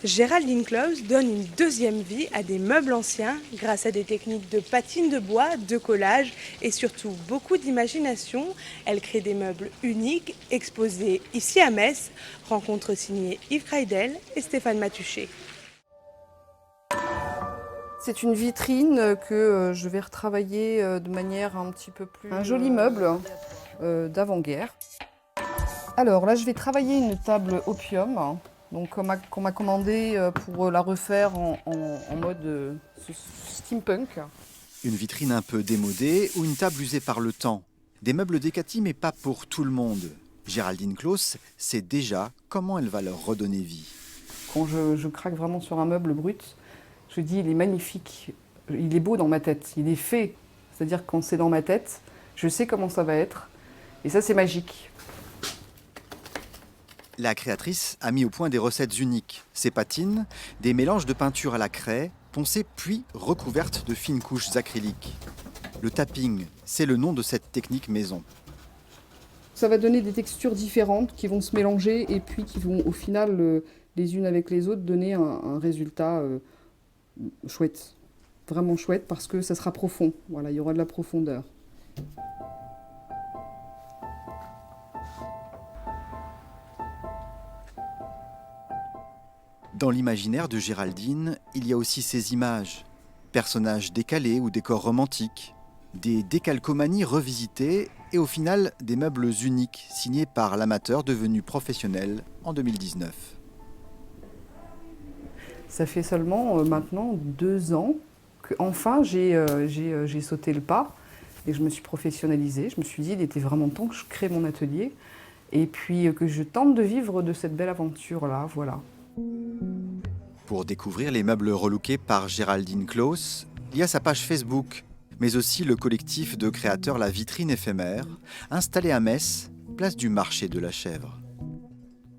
Géraldine Klaus donne une deuxième vie à des meubles anciens grâce à des techniques de patine de bois, de collage et surtout beaucoup d'imagination. Elle crée des meubles uniques exposés ici à Metz. Rencontre signée Yves Kreidel et Stéphane Matuchet. C'est une vitrine que je vais retravailler de manière un petit peu plus... Un joli meuble d'avant-guerre. Alors là, je vais travailler une table opium, donc qu'on m'a commandé pour la refaire en mode steampunk. Une vitrine un peu démodée ou une table usée par le temps. Des meubles Decati, mais pas pour tout le monde. Géraldine Klaus sait déjà comment elle va leur redonner vie. Quand je craque vraiment sur un meuble brut, je dis il est magnifique, il est beau dans ma tête, il est fait. C'est-à-dire que quand c'est dans ma tête, je sais comment ça va être. Et ça, c'est magique. La créatrice a mis au point des recettes uniques. Ces patines, des mélanges de peinture à la craie, poncées puis recouvertes de fines couches acryliques. Le tapping, c'est le nom de cette technique maison. Ça va donner des textures différentes qui vont se mélanger et puis qui vont au final, les unes avec les autres, donner un résultat chouette. Vraiment chouette parce que ça sera profond. Voilà, il y aura de la profondeur. Dans l'imaginaire de Géraldine, il y a aussi ces images. Personnages décalés ou décors romantiques. Des décalcomanies revisitées et au final des meubles uniques signés par l'amateur devenu professionnel en 2019. Ça fait seulement maintenant 2 ans qu'enfin j'ai sauté le pas et je me suis professionnalisée. Je me suis dit il était vraiment temps que je crée mon atelier et puis que je tente de vivre de cette belle aventure-là, voilà. Pour découvrir les meubles relookés par Géraldine Klaus, il y a sa page Facebook, mais aussi le collectif de créateurs La Vitrine Éphémère, installé à Metz, place du marché de la Chèvre.